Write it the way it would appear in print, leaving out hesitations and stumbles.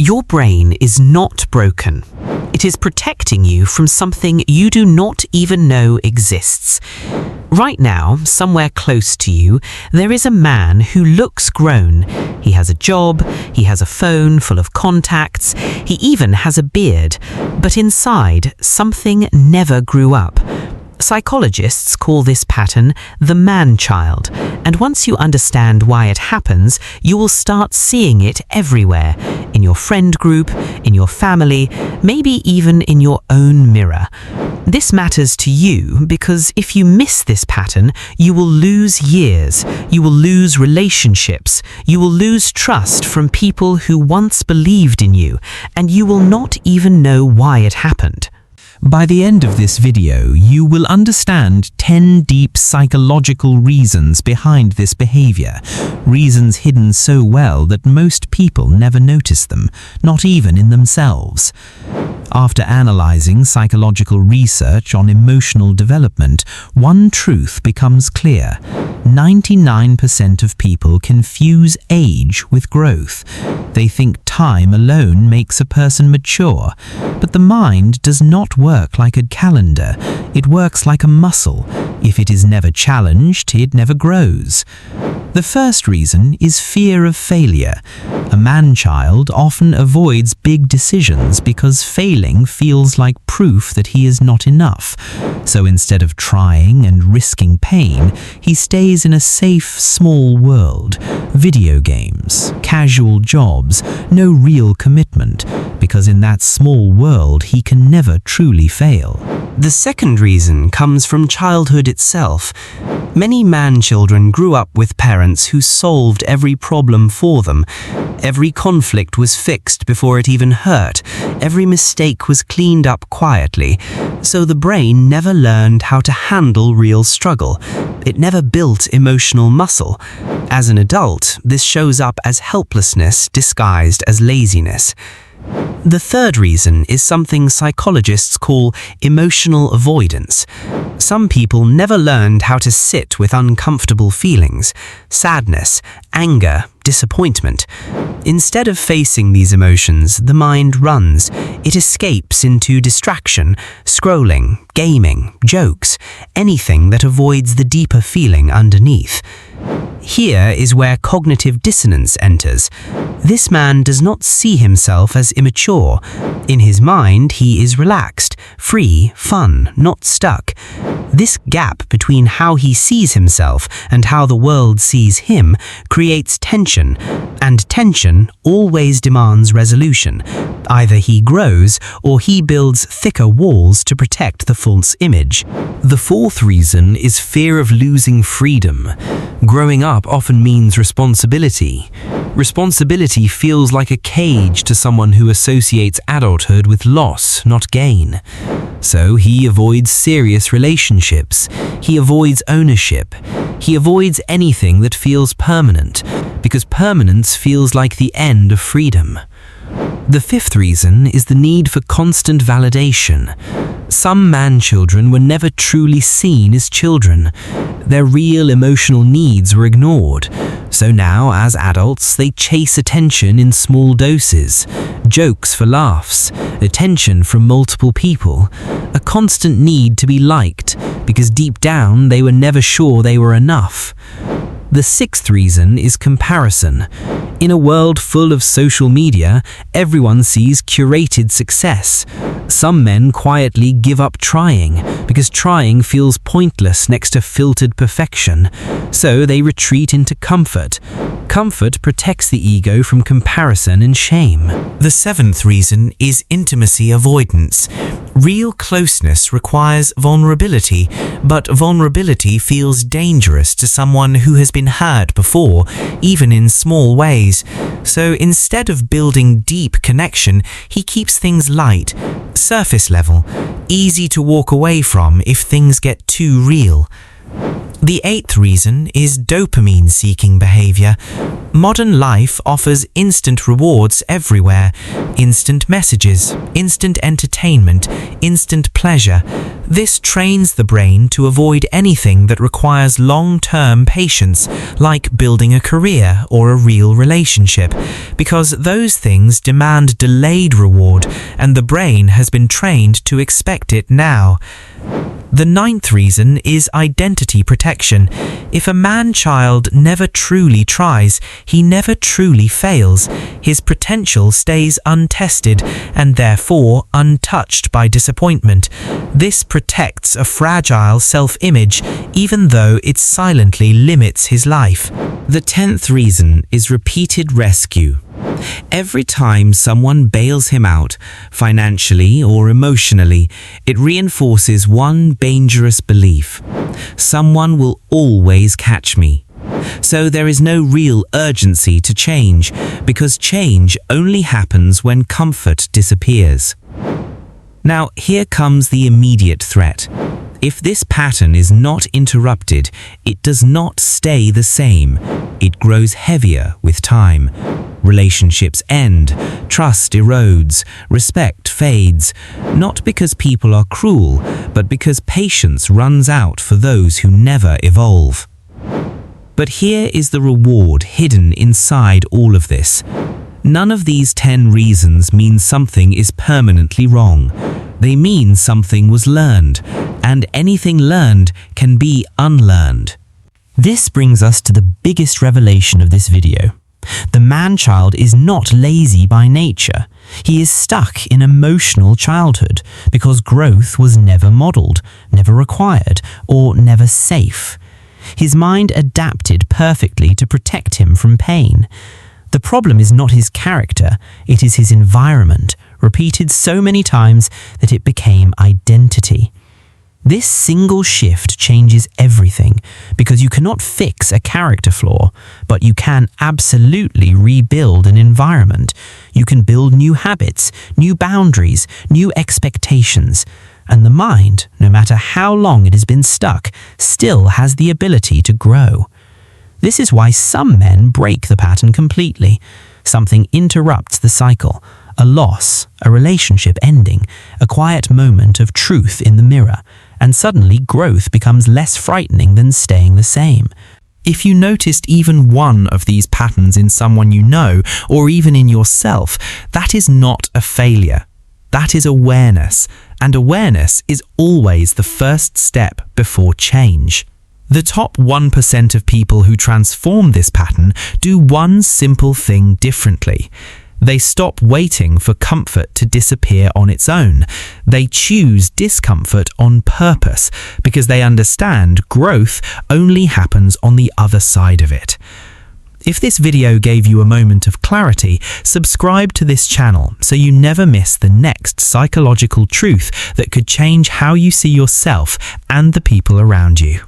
Your brain is not broken. It is protecting you from something you do not even know exists. Right now, somewhere close to you, there is a man who looks grown. He has a job, he has a phone full of contacts, he even has a beard. But inside, something never grew up. Psychologists call this pattern the man-child, and once you understand why it happens, you will start seeing it everywhere, in your friend group, in your family, maybe even in your own mirror. This matters to you because if you miss this pattern, you will lose years, you will lose relationships, you will lose trust from people who once believed in you, and you will not even know why it happened. By the end of this video, you will understand 10 deep psychological reasons behind this behavior, reasons hidden so well that most people never notice them, not even in themselves. After analyzing psychological research on emotional development, one truth becomes clear. 99% of people confuse age with growth. They think time alone makes a person mature, but the mind does not work like a calendar. It works like a muscle. If it is never challenged, it never grows. The first reason is fear of failure. A man-child often avoids big decisions because failing feels like proof that he is not enough. So instead of trying and risking pain, he stays in a safe, small world. Video games, casual jobs, no real commitment, because in that small world he can never truly fail. The second reason comes from childhood itself. Many man-children grew up with parents who solved every problem for them. Every conflict was fixed before it even hurt. Every mistake was cleaned up quietly. So the brain never learned how to handle real struggle. It never built emotional muscle. As an adult, this shows up as helplessness disguised as laziness. The third reason is something psychologists call emotional avoidance. Some people never learned how to sit with uncomfortable feelings, sadness, anger, disappointment. Instead of facing these emotions, the mind runs. It escapes into distraction, scrolling, gaming, jokes, anything that avoids the deeper feeling underneath. Here is where cognitive dissonance enters. This man does not see himself as immature. In his mind, he is relaxed, free, fun, not stuck. This gap between how he sees himself and how the world sees him creates tension, and tension always demands resolution. Either he grows or he builds thicker walls to protect the false image. The fourth reason is fear of losing freedom. Growing up often means responsibility. Responsibility feels like a cage to someone who associates adulthood with loss, not gain. So he avoids serious relationships. He avoids ownership. He avoids anything that feels permanent, because permanence feels like the end of freedom. The fifth reason is the need for constant validation. Some man-children were never truly seen as children. Their real emotional needs were ignored. So now, as adults, they chase attention in small doses. Jokes for laughs, attention from multiple people, a constant need to be liked, because deep down they were never sure they were enough. The sixth reason is comparison. In a world full of social media, everyone sees curated success. Some men quietly give up trying, because trying feels pointless next to filtered perfection. So they retreat into comfort. Comfort protects the ego from comparison and shame. The seventh reason is intimacy avoidance. Real closeness requires vulnerability, but vulnerability feels dangerous to someone who has been hurt before, even in small ways. So instead of building deep connection, he keeps things light, surface level, easy to walk away from if things get too real. The eighth reason is dopamine-seeking behavior. Modern life offers instant rewards everywhere. Instant messages, instant entertainment, instant pleasure. This trains the brain to avoid anything that requires long-term patience, like building a career or a real relationship, because those things demand delayed reward, and the brain has been trained to expect it now. The ninth reason is identity protection. If a man-child never truly tries, he never truly fails. His potential stays untested and therefore untouched by disappointment. This protects a fragile self-image, even though it silently limits his life. The 10th reason is repeated rescue. Every time someone bails him out, financially or emotionally, it reinforces one dangerous belief: someone will always catch me. So there is no real urgency to change, because change only happens when comfort disappears. Now, here comes the immediate threat. If this pattern is not interrupted, it does not stay the same. It grows heavier with time. Relationships end, trust erodes, respect fades, not because people are cruel, but because patience runs out for those who never evolve. But here is the reward hidden inside all of this. None of these 10 reasons mean something is permanently wrong. They mean something was learned, and anything learned can be unlearned. This brings us to the biggest revelation of this video. The man-child is not lazy by nature. He is stuck in emotional childhood because growth was never modeled, never required, or never safe. His mind adapted perfectly to protect him from pain. The problem is not his character, it is his environment, repeated so many times that it became identity. This single shift changes everything, because you cannot fix a character flaw, but you can absolutely rebuild an environment. You can build new habits, new boundaries, new expectations. And the mind, no matter how long it has been stuck, still has the ability to grow. This is why some men break the pattern completely. Something interrupts the cycle. A loss, a relationship ending, a quiet moment of truth in the mirror, and suddenly growth becomes less frightening than staying the same. If you noticed even one of these patterns in someone you know, or even in yourself, that is not a failure. That is awareness, and awareness is always the first step before change. The top 1% of people who transform this pattern do one simple thing differently. They stop waiting for comfort to disappear on its own. They choose discomfort on purpose because they understand growth only happens on the other side of it. If this video gave you a moment of clarity, subscribe to this channel so you never miss the next psychological truth that could change how you see yourself and the people around you.